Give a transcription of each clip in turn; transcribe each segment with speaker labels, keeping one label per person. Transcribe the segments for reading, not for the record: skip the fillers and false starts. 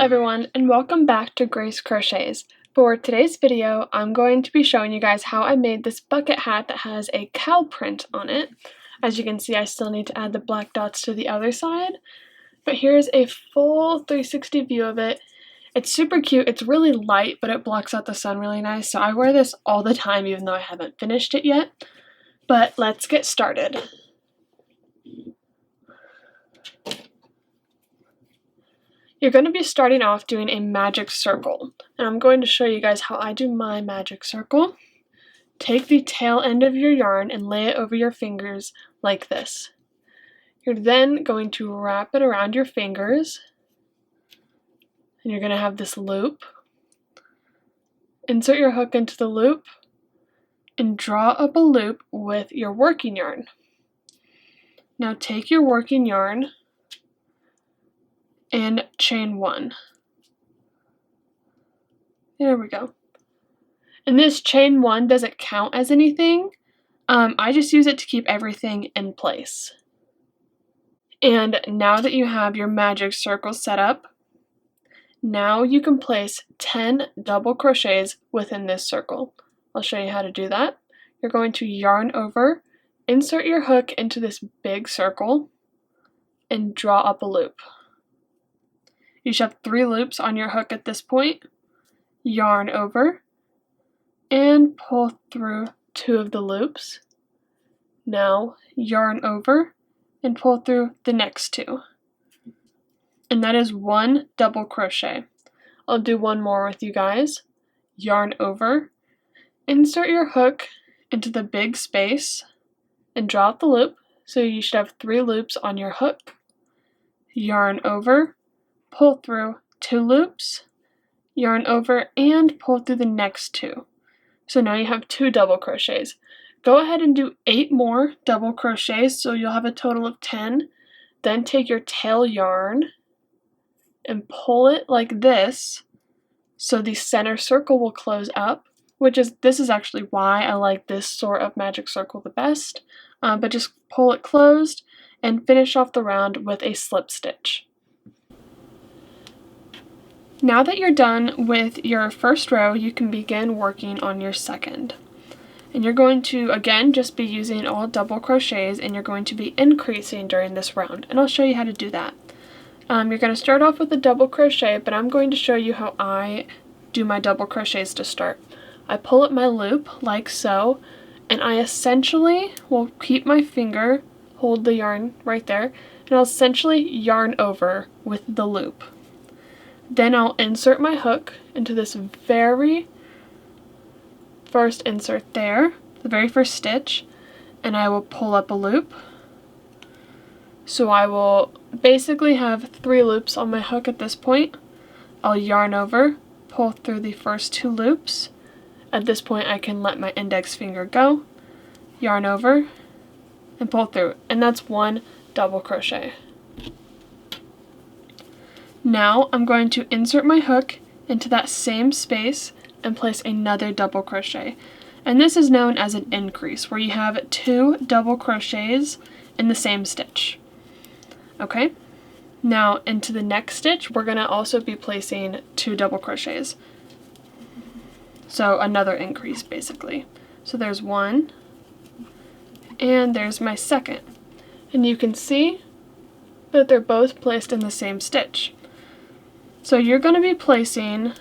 Speaker 1: everyone, and welcome back to Grace Crochets. For today's video, I'm going to be showing you guys how I made this bucket hat that has a cow print on it. As you can see, I still need to add the black dots to the other side, but here's a full 360 view of it. It's super cute. It's really light, but it blocks out the sun really nice, so I wear this all the time even though I haven't finished it yet. But let's get started. You're going to be starting off doing a magic circle, and I'm going to show you guys how I do my magic circle. Take the tail end of your yarn and lay it over your fingers like this. You're then going to wrap it around your fingers, and you're going to have this loop. Insert your hook into the loop and draw up a loop with your working yarn. Now take your working yarn and chain one. There we go. And this chain one doesn't count as anything. I just use it to keep everything in place. And now that you have your magic circle set up, now you can place 10 double crochets within this circle. I'll show you how to do that. You're going to yarn over, insert your hook into this big circle, and draw up a loop. You should have 3 loops on your hook at this point. Yarn over and pull through 2 of the loops. Now yarn over and pull through the next 2. And that is 1 double crochet. I'll do one more with you guys. Yarn over, insert your hook into the big space and draw out the loop. So you should have 3 loops on your hook. Yarn over, pull through 2 loops, yarn over, and pull through the next 2. So now you have 2 double crochets. Go ahead and do 8 more double crochets, so you'll have a total of 10. Then take your tail yarn and pull it like this, so the center circle will close up, this is actually why I like this sort of magic circle the best, but just pull it closed and finish off the round with a slip stitch. Now that you're done with your first row, you can begin working on your second. And you're going to, again, just be using all double crochets, and you're going to be increasing during this round. And I'll show you how to do that. You're going to start off with a double crochet, but I'm going to show you how I do my double crochets to start. I pull up my loop like so, and I essentially will keep my finger, hold the yarn right there, and I'll essentially yarn over with the loop. Then I'll insert my hook into this very first insert there, the very first stitch, and I will pull up a loop. So I will basically have 3 loops on my hook at this point. I'll yarn over, pull through the first 2 loops. At this point I can let my index finger go, yarn over, and pull through, and that's 1 double crochet. Now I'm going to insert my hook into that same space and place another double crochet. And this is known as an increase, where you have 2 double crochets in the same stitch. Okay? Now into the next stitch, we're going to also be placing 2 double crochets. So another increase basically. So there's 1, and there's my second. And you can see that they're both placed in the same stitch. So you're going to be placing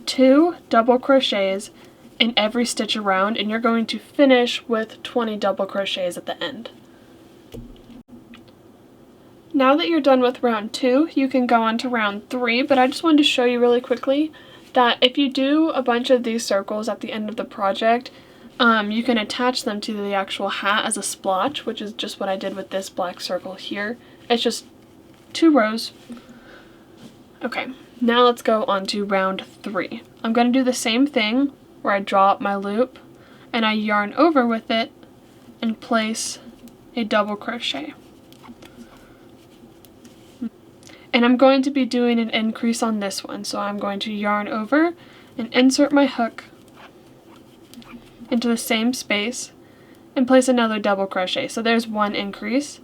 Speaker 1: 2 double crochets in every stitch around, and you're going to finish with 20 double crochets at the end. Now that you're done with round 2, you can go on to round 3, but I just wanted to show you really quickly that if you do a bunch of these circles at the end of the project, you can attach them to the actual hat as a splotch, which is just what I did with this black circle here. It's just 2 rows. Okay, now let's go on to round 3. I'm going to do the same thing where I draw up my loop and I yarn over with it and place a double crochet. And I'm going to be doing an increase on this one, so I'm going to yarn over and insert my hook into the same space and place another double crochet. So there's 1 increase.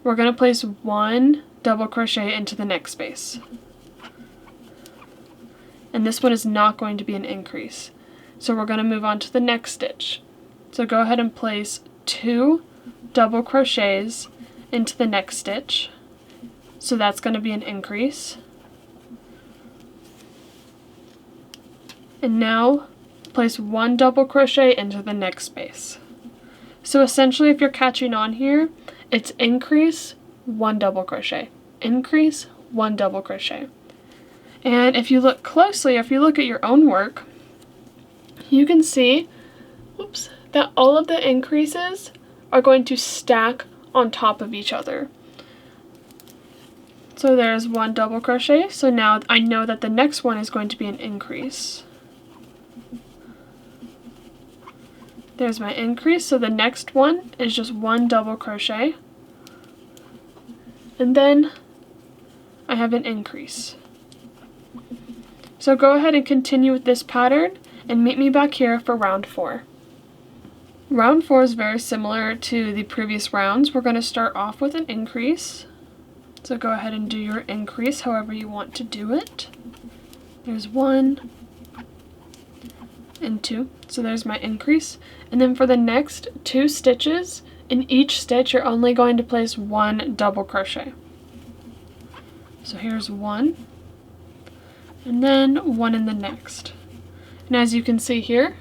Speaker 1: We're going to place 1 double crochet into the next space. and this one is not going to be an increase. So we're going to move on to the next stitch. So go ahead and place 2 double crochets into the next stitch. So that's going to be an increase. And now place 1 double crochet into the next space. So essentially, if you're catching on here, it's increase, 1 double crochet, increase, 1 double crochet. And if you look closely, if you look at your own work, you can see, that all of the increases are going to stack on top of each other. So there's 1 double crochet, so now I know that the next one is going to be an increase. There's my increase, so the next one is just 1 double crochet. And then I have an increase. So go ahead and continue with this pattern and meet me back here for round 4. Round 4 is very similar to the previous rounds. We're going to start off with an increase. So go ahead and do your increase however you want to do it. There's 1 and 2. So there's my increase. And then for the next 2 stitches, in each stitch you're only going to place 1 double crochet. So here's 1, and then 1 in the next. And as you can see here,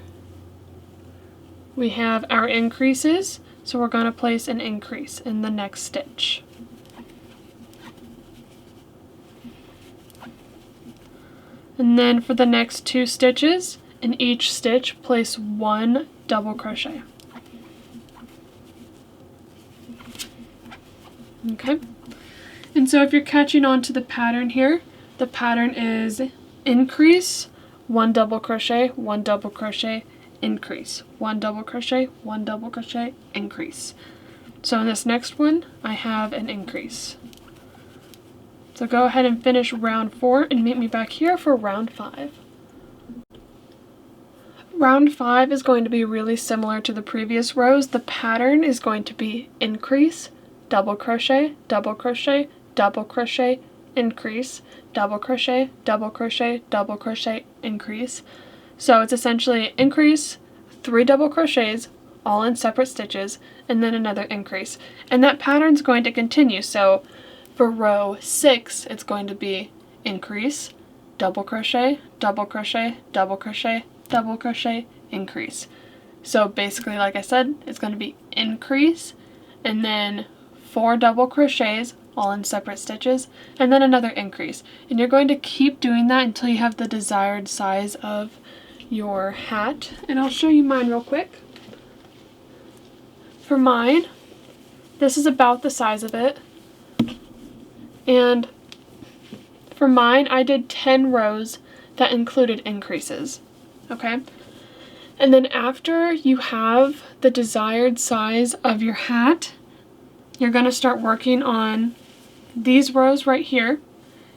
Speaker 1: we have our increases, so we're going to place an increase in the next stitch. And then for the next 2 stitches, in each stitch place 1 double crochet. Okay, and so if you're catching on to the pattern here, the pattern is increase, 1 double crochet, 1 double crochet, increase, 1 double crochet, 1 double crochet, increase. So in this next one, I have an increase. So go ahead and finish round 4 and meet me back here for round 5. Round 5 is going to be really similar to the previous rows. The pattern is going to be increase, double crochet, double crochet, double crochet, increase, double crochet, double crochet, double crochet, increase. So it's essentially increase, 3 double crochets, all in separate stitches, and then another increase. And that pattern's going to continue. So for row 6, it's going to be increase, double crochet, double crochet, double crochet, double crochet, increase. So basically, like I said, it's going to be increase, and then 4 double crochets, all in separate stitches, and then another increase. And you're going to keep doing that until you have the desired size of your hat. And I'll show you mine real quick. For mine, this is about the size of it. And for mine, I did 10 rows that included increases. Okay? And then after you have the desired size of your hat, you're going to start working on these rows right here.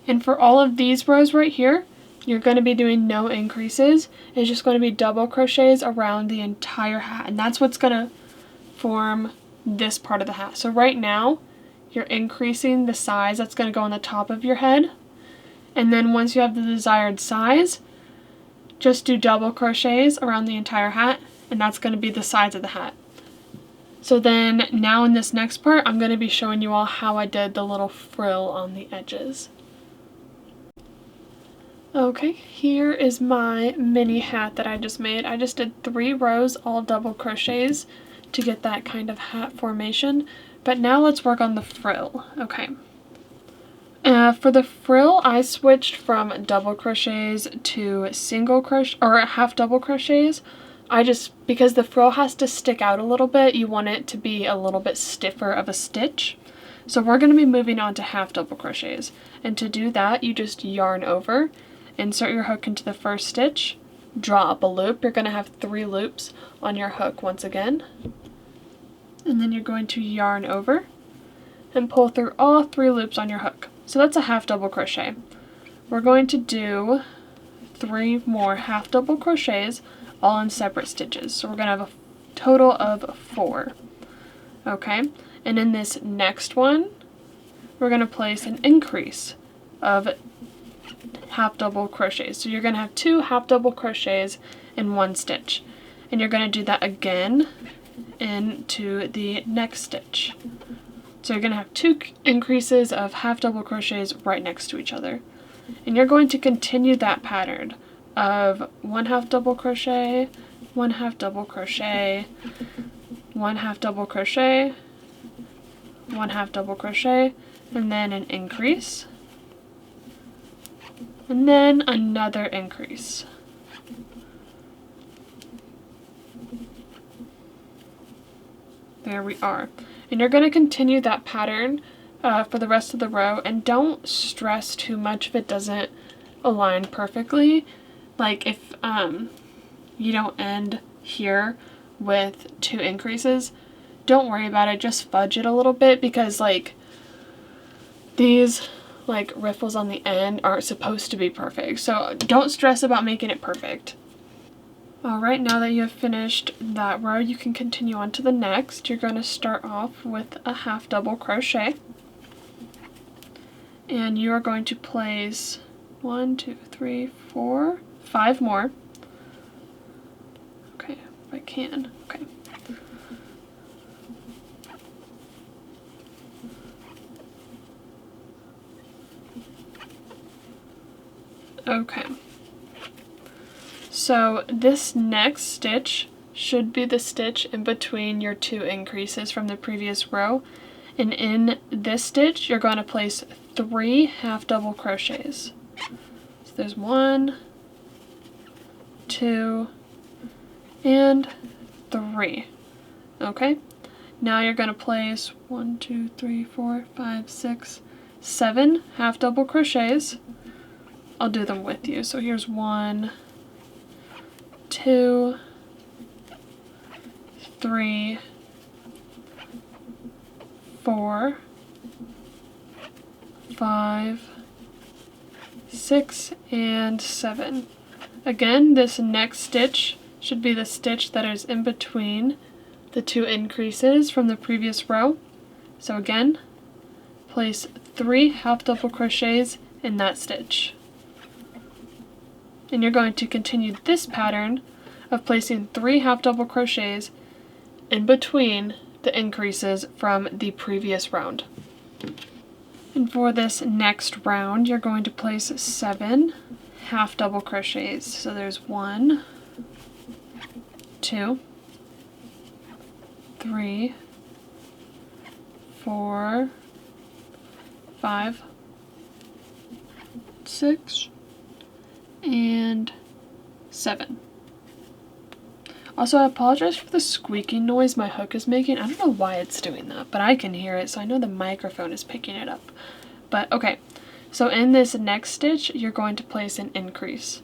Speaker 1: And for all of these rows right here, you're going to be doing no increases. It's just going to be double crochets around the entire hat. And that's what's going to form this part of the hat. So right now, you're increasing the size that's going to go on the top of your head. And then once you have the desired size, just do double crochets around the entire hat, and that's going to be the size of the hat. So then now in this next part, I'm going to be showing you all how I did the little frill on the edges. Okay, here is my mini hat that I just made. I just did 3 rows, all double crochets, to get that kind of hat formation. But now let's work on the frill. Okay. For the frill, I switched from double crochets to single crochet or half double crochets. Because the frill has to stick out a little bit, you want it to be a little bit stiffer of a stitch. So we're going to be moving on to half double crochets. And to do that, you just yarn over, insert your hook into the first stitch, draw up a loop. You're going to have 3 loops on your hook once again. And then you're going to yarn over and pull through all 3 loops on your hook. So that's a half double crochet. We're going to do 3 more half double crochets, all in separate stitches. So we're going to have a total of 4. Okay, and in this next one, we're going to place an increase of half double crochets. So you're going to have 2 half double crochets in one stitch, and you're going to do that again into the next stitch. So you're going to have 2 increases of half double crochets right next to each other, and you're going to continue that pattern of 1 half double crochet, 1 half double crochet, 1 half double crochet, 1 half double crochet, and then an increase, and then another increase. There we are. And you're going to continue that pattern for the rest of the row, and don't stress too much if it doesn't align perfectly. Like if you don't end here with 2 increases, don't worry about it, just fudge it a little bit, because like these like riffles on the end aren't supposed to be perfect, so don't stress about making it perfect. Alright, now that you have finished that row, you can continue on to the next. You're going to start off with a half double crochet, and you are going to place 1, 2, 3, 4, 5 more. Okay, if I can. Okay. Okay. So this next stitch should be the stitch in between your 2 increases from the previous row, and in this stitch you're going to place 3 half double crochets. So there's 1, 2, and 3. Okay, now you're going to place 1, 2, 3, 4, 5, 6, 7 half double crochets. I'll do them with you. So here's 1, 2, 3, 4, 5, 6, and 7. Again, this next stitch should be the stitch that is in between the 2 increases from the previous row. So again, place 3 half double crochets in that stitch. And you're going to continue this pattern of placing 3 half double crochets in between the increases from the previous round. And for this next round, you're going to place 7 half double crochets. So there's 1, 2, 3, 4, 5, 6, and 7. Also, I apologize for the squeaking noise my hook is making. I don't know why it's doing that, but I can hear it, so I know the microphone is picking it up. But okay, so in this next stitch, you're going to place an increase.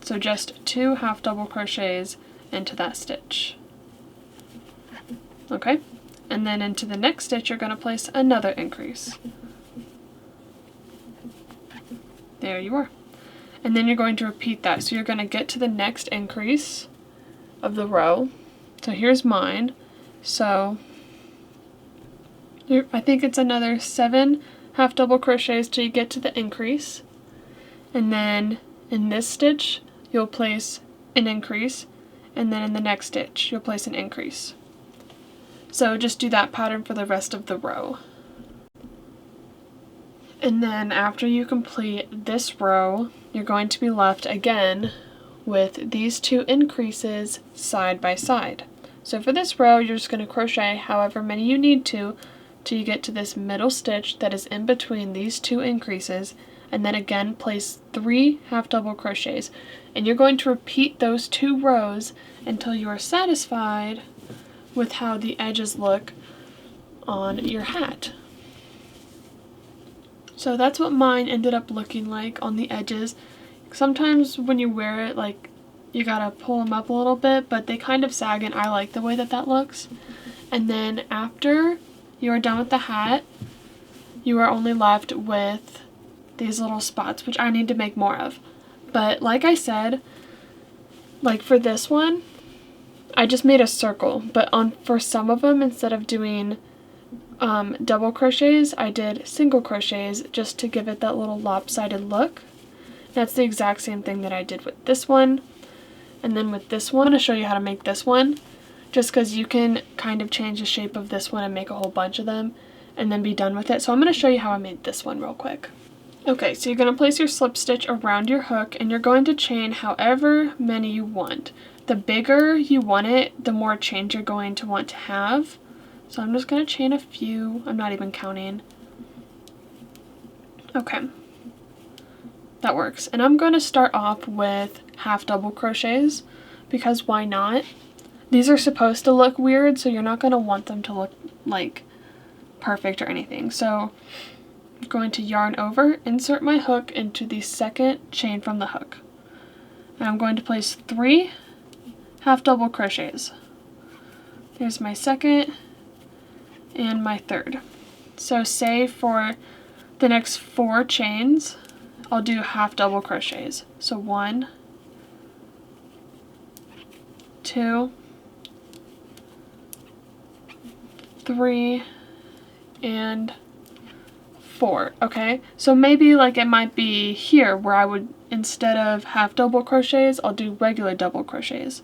Speaker 1: So just 2 half double crochets into that stitch. Okay, and then into the next stitch, you're going to place another increase. There you are. And then you're going to repeat that. So you're going to get to the next increase of the row. So here's mine. So I think it's another 7 half double crochets till you get to the increase. And then in this stitch, you'll place an increase. And then in the next stitch, you'll place an increase. So just do that pattern for the rest of the row. And then after you complete this row, you're going to be left again with these 2 increases side by side. So for this row, you're just going to crochet however many you need to till you get to this middle stitch that is in between these 2 increases, and then again place 3 half double crochets. And you're going to repeat those 2 rows until you are satisfied with how the edges look on your hat. So that's what mine ended up looking like on the edges. Sometimes when you wear it, like, you gotta pull them up a little bit, but they kind of sag, and I like the way that that looks. And then after you are done with the hat, you are only left with these little spots, which I need to make more of. But like I said, like for this one, I just made a circle, but for some of them, instead of doing double crochets, I did single crochets just to give it that little lopsided look. That's the exact same thing that I did with this one. And then with this one, I'm going to show you how to make this one, just because you can kind of change the shape of this one and make a whole bunch of them and then be done with it. So I'm going to show you how I made this one real quick. Okay, so you're going to place your slip stitch around your hook and you're going to chain however many you want. The bigger you want it, the more chains you're going to want to have. So I'm just going to chain a few. I'm not even counting. Okay, that works. And I'm going to start off with half double crochets because why not? These are supposed to look weird, so you're not going to want them to look like perfect or anything. So I'm going to yarn over, insert my hook into the second chain from the hook. And I'm going to place 3 half double crochets. There's my second and my third. So say for the next 4 chains, I'll do half double crochets. So 1, 2, 3, and 4. Okay, so maybe like it might be here where I would, instead of half double crochets, I'll do regular double crochets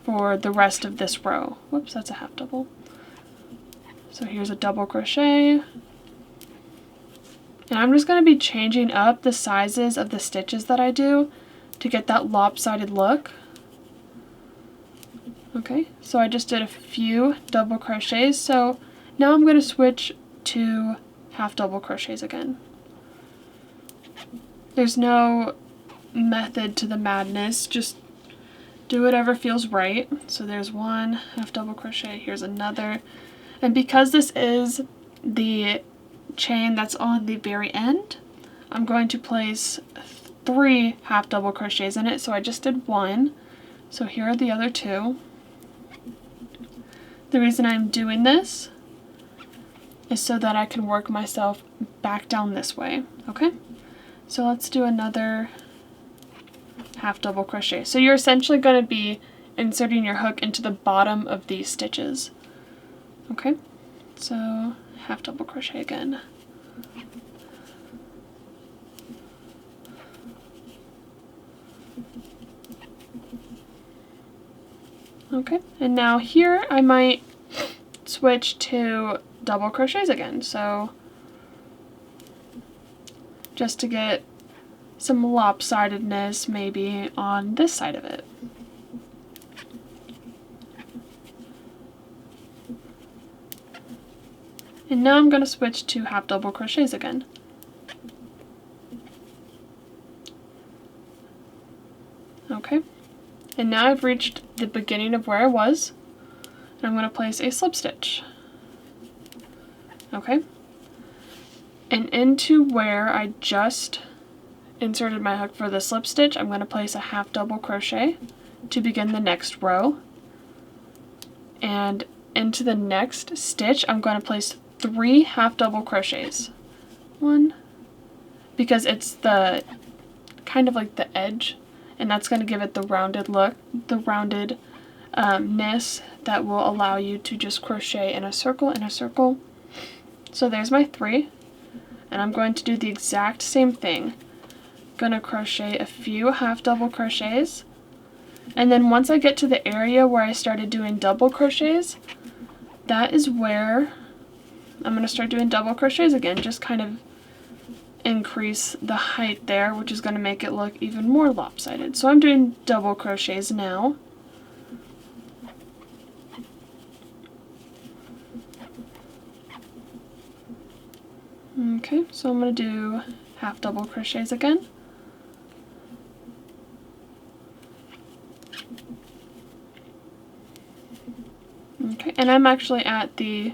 Speaker 1: for the rest of this row. Whoops, that's a half double. So here's a double crochet. And I'm just going to be changing up the sizes of the stitches that I do to get that lopsided look. Okay, so I just did a few double crochets, so now I'm going to switch to half double crochets again. There's no method to the madness, just do whatever feels right. So there's 1 half double crochet, here's another. And because this is the chain that's on the very end, I'm going to place 3 half double crochets in it. So I just did 1. So here are the other 2. The reason I'm doing this is so that I can work myself back down this way. Okay? So let's do another half double crochet. So you're essentially going to be inserting your hook into the bottom of these stitches. Okay? So half double crochet again. Okay, and now here I might switch to double crochets again, so just to get some lopsidedness maybe on this side of it. And now I'm going to switch to half double crochets again. Okay, and now I've reached the beginning of where I was, and I'm going to place a slip stitch. Okay, and into where I just inserted my hook for the slip stitch, I'm going to place a half double crochet to begin the next row. And into the next stitch, I'm going to place 3 half double crochets. 1, because it's the kind of like the edge, and that's going to give it the rounded look, the rounded ness that will allow you to just crochet in a circle, in a circle. So there's my 3, and I'm going to do the exact same thing. Going to crochet a few half double crochets, and then once I get to the area where I started doing double crochets, that is where I'm going to start doing double crochets again, just kind of increase the height there, which is going to make it look even more lopsided. So I'm doing double crochets now. Okay, so I'm going to do half double crochets again. Okay, and I'm actually at the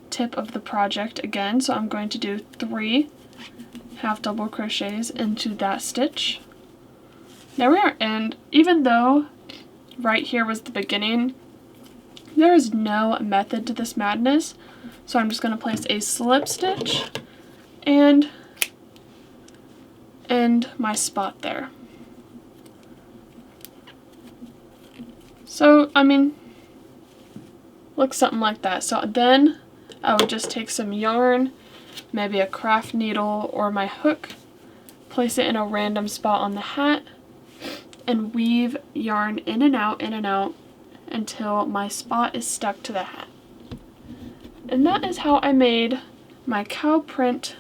Speaker 1: tip of the project again, so I'm going to do 3 half double crochets into that stitch. There we are, and even though right here was the beginning, there is no method to this madness, so I'm just going to place a slip stitch and end my spot there. So, I mean, looks something like that. So then I would just take some yarn, maybe a craft needle or my hook, place it in a random spot on the hat, and weave yarn in and out until my spot is stuck to the hat. And that is how I made my cow print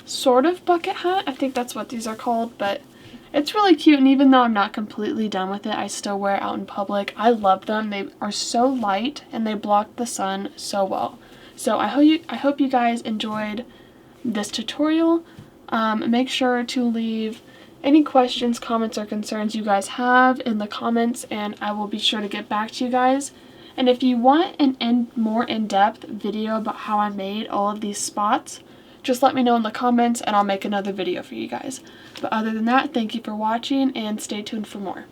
Speaker 1: sort of bucket hat. I think that's what these are called, but it's really cute, and even though I'm not completely done with it, I still wear it out in public. I love them. They are so light and they block the sun so well. So I hope you guys enjoyed this tutorial. Make sure to leave any questions, comments, or concerns you guys have in the comments, and I will be sure to get back to you guys. And if you want an more in-depth video about how I made all of these spots, just let me know in the comments and I'll make another video for you guys. But other than that, thank you for watching and stay tuned for more.